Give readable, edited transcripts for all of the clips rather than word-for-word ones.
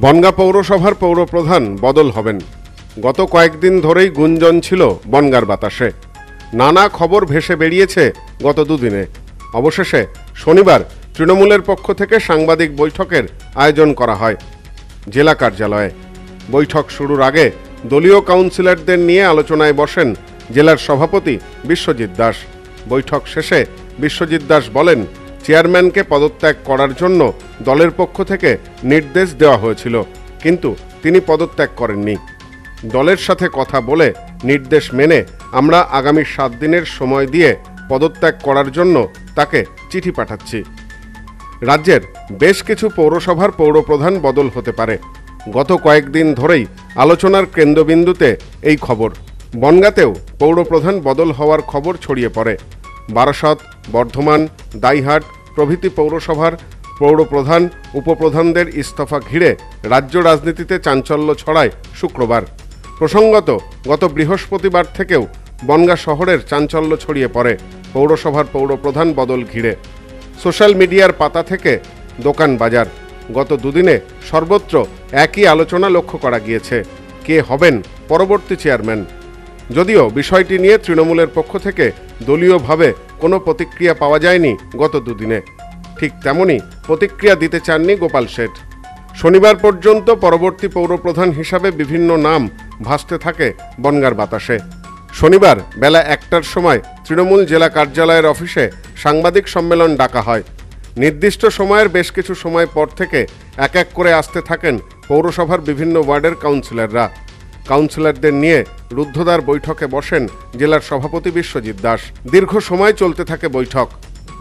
বনগাঁ পৌরসভার পৌরপ্রধান বদল হবেন। গত কয়েকদিন ধরেই গুঞ্জন ছিল বনগাঁর বাতাসে। নানা খবর ভেসে বেরিয়েছে গত দুদিনে। অবশেষে শনিবার তৃণমূলের পক্ষ থেকে সাংবাদিক বৈঠকের আয়োজন করা হয় জেলা কার্যালয়ে। বৈঠক শুরুর আগে দলীয় কাউন্সিলরদের নিয়ে আলোচনায় বসেন জেলার সভাপতি বিশ্বজিৎ দাস। বৈঠক শেষে বিশ্বজিৎ দাস বলেন, চেয়ারম্যানকে পদত্যাগ করার জন্য দলের পক্ষ থেকে নির্দেশ দেওয়া হয়েছিল, কিন্তু তিনি পদত্যাগ করেননি। দলের সাথে কথা বলে নির্দেশ মেনে আমরা আগামী 7 দিনের সময় দিয়ে পদত্যাগ করার জন্য তাকে চিঠি পাঠাচ্ছি। রাজ্যের বেশ কিছু পৌরসভার পৌরপ্রধান বদল হতে পারে। গত কয়েকদিন ধরেই আলোচনার কেন্দ্রবিন্দুতে এই খবর। বনগাঁতেও পৌরপ্রধান বদল হওয়ার খবর ছড়িয়ে পড়ে। বারাসত, বর্ধমান, দাইহাট প্রভৃতি পৌরসভার পৌরপ্রধান উপপ্রধানদের ইস্তফা ঘিরে রাজ্য রাজনীতিতে চাঞ্চল্য ছড়ায় শুক্রবার। প্রসঙ্গত, গত বৃহস্পতিবার থেকেও বনগাঁ শহরের চাঞ্চল্য ছড়িয়ে পড়ে পৌরসভার পৌরপ্রধান বদল ঘিরে। সোশ্যাল মিডিয়ার পাতা থেকে দোকান বাজার, গত দুদিনে সর্বত্র একই আলোচনা লক্ষ্য করা গিয়েছে, কে হবেন পরবর্তী চেয়ারম্যান। যদিও বিষয়টি নিয়ে তৃণমূলের পক্ষ থেকে দলীয়ভাবে কোনো প্রতিক্রিয়া পাওয়া যায়নি গত দুদিনে। ঠিক তেমনই প্রতিক্রিয়া দিতে চাননি গোপাল শেঠ। শনিবার পর্যন্ত পরবর্তী পৌরপ্রধান হিসাবে বিভিন্ন নাম ভাসতে থাকে বনগাঁর বাতাসে। শনিবার বেলা 1টার সময় তৃণমূল জেলা কার্যালয়ের অফিসে সাংবাদিক সম্মেলন ডাকা হয়। নির্দিষ্ট সময়ের বেশ কিছু সময় পর থেকে এক এক করে আসতে থাকেন পৌরসভার বিভিন্ন ওয়ার্ডের কাউন্সিলররা। কাউন্সিলরদের নিয়ে রুদ্ধদ্বার বৈঠকে বসেন জেলার সভাপতি বিশ্বজিৎ দাস। দীর্ঘ সময় চলতে থাকে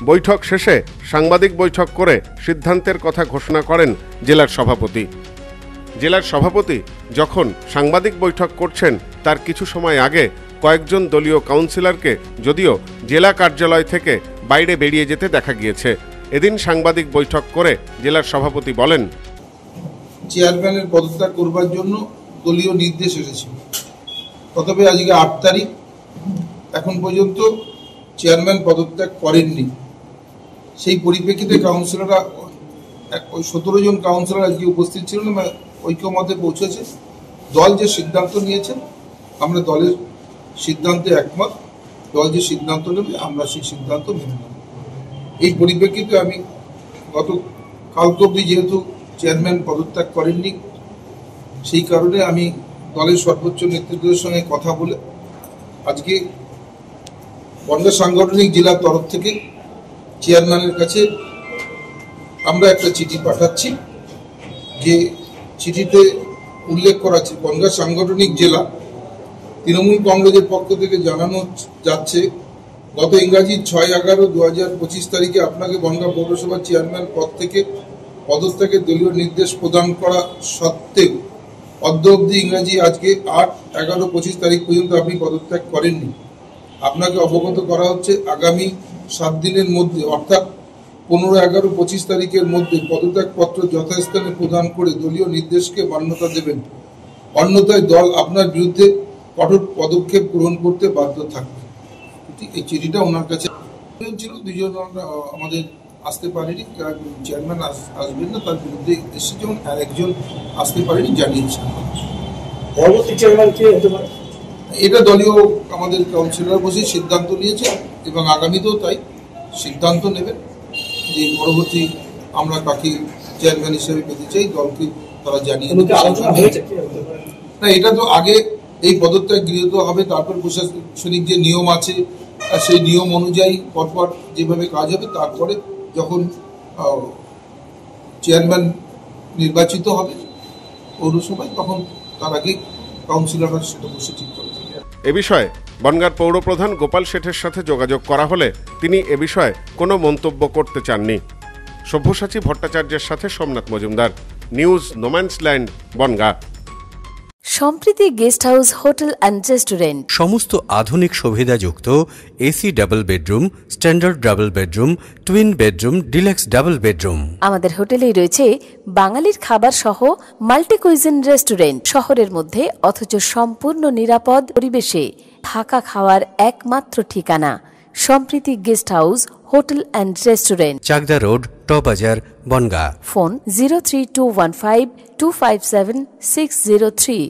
বৈঠক শেষে সাংবাদিক বৈঠক করে সিদ্ধান্তের কথা ঘোষণা করেন জেলার সভাপতি যখন সাংবাদিক বৈঠক করছেন তার কিছু সময় আগে কয়েকজন দলীয় কাউন্সিলরকে যদিও জেলা কার্যালয় থেকে বাইরে বেরিয়ে যেতে দেখা গিয়েছে। এদিন সাংবাদিক বৈঠক করে জেলার সভাপতি বলেন, চেয়ারম্যানের পদত্যাগ করবার জন্য দলীয় নির্দেশ এসেছিল। তবে আজকে 8 তারিখ, এখন পর্যন্ত চেয়ারম্যান পদত্যাগ করেননি। সেই পরিপ্রেক্ষিতে কাউন্সিলররা 17 জন কাউন্সিলর আজকে উপস্থিত ছিলেন, ঐক্যমতে পৌঁছেছে। দল যে সিদ্ধান্ত নিয়েছে, আমরা দলের সিদ্ধান্তে একমত। দল যে সিদ্ধান্ত নেবে আমরা সেই সিদ্ধান্ত মেনে নেব। এই পরিপ্রেক্ষিতে আমি কালকে অবধি যেহেতু চেয়ারম্যান পদত্যাগ করেননি, সেই কারণে আমি দলের সর্বোচ্চ নেতৃত্বের সঙ্গে কথা বলে আজকে বনগাঁ সাংগঠনিক জেলার তরফ থেকে চেয়ারম্যানের কাছে আমরা একটা চিঠি পাঠাচ্ছি। যে চিঠিতে উল্লেখ করা আছে, বনগাঁ সাংগঠনিক জেলা তৃণমূল কংগ্রেসের পক্ষ থেকে জানানো যাচ্ছে, গত ইংরাজি 6/11/2025 তারিখে আপনাকে বনগাঁ পৌরসভার চেয়ারম্যান পদ থেকে পদত্যাগের দলীয় নির্দেশ প্রদান করা সত্ত্বেও অদ্য অবধি ইংরাজি আজকে 8/11/25 তারিখ পর্যন্ত আপনি পদত্যাগ করেননি। আপনাকে অবগত করা হচ্ছে, আগামী 7 দিনের মধ্যে অর্থাৎ 15/11/25 তারিখের মধ্যে পদত্যাগপত্র যথাস্থানে প্রদান করে দলীয় নির্দেশকে মান্যতা দেবেন। অন্যথায় দল আপনার বিরুদ্ধে কঠোর পদক্ষেপ গ্রহণ করতে বাধ্য থাকবে। এই চিঠিটা ওনার কাছে ছিল। 2 জন আমাদের আসতে পারেনি, চেয়ারম্যান আসবেন না তার বিরুদ্ধে এসেছে, যেমন আর একজন আসতে পারেনি জানিয়েছে। পরবর্তী চেয়ারম্যান কে হতে পারে এটা দলীয় আমাদের কাউন্সিলর বসে সিদ্ধান্ত নিয়েছে এবং আগামীতেও তাই সিদ্ধান্ত নেবেন যে পরবর্তী আমরা কাকে চেয়ারম্যান হিসেবে পেতে চাই। দলকে তারা জানিয়ে না, এটা তো আগে এই পদত্যাগ গৃহীত হবে, তারপর প্রশাসনিক যে নিয়ম আছে সেই নিয়ম অনুযায়ী পরপর যেভাবে কাজ হবে, তারপরে যখন চেয়ারম্যান নির্বাচিত হবে পৌরসভায় তখন তার আগে কাউন্সিলররা সেটা বসে ঠিক করবে। এ বিষয়ে বনগাঁর পৌরপ্রধান গোপাল শেঠের সাথে যোগাযোগ করা হলে তিনি এ বিষয়ে কোনো মন্তব্য করতে চাননি। সব্যসাচী ভট্টাচার্যের সাথে Somnath Majumdar, news no man's land, Bongaon. Sampriti guest house, hotel and restaurant, সমস্ত আধুনিক সুবিধাযুক্ত AC double bedroom, standard double bedroom, twin bedroom, deluxe double bedroom. আমাদের হোটেলেই রয়েছে বাঙালির খাবার সহ মাল্টি কুইজিন রেস্টুরেন্ট। শহরের মধ্যে অথচ সম্পূর্ণ নিরাপদ পরিবেশে থাকা খাওয়ার একমাত্র ঠিকানা Sampriti guest house, hotel and restaurant, Chakdah road, টবাজার, বনগাঁ। ফোন 03215 257 603।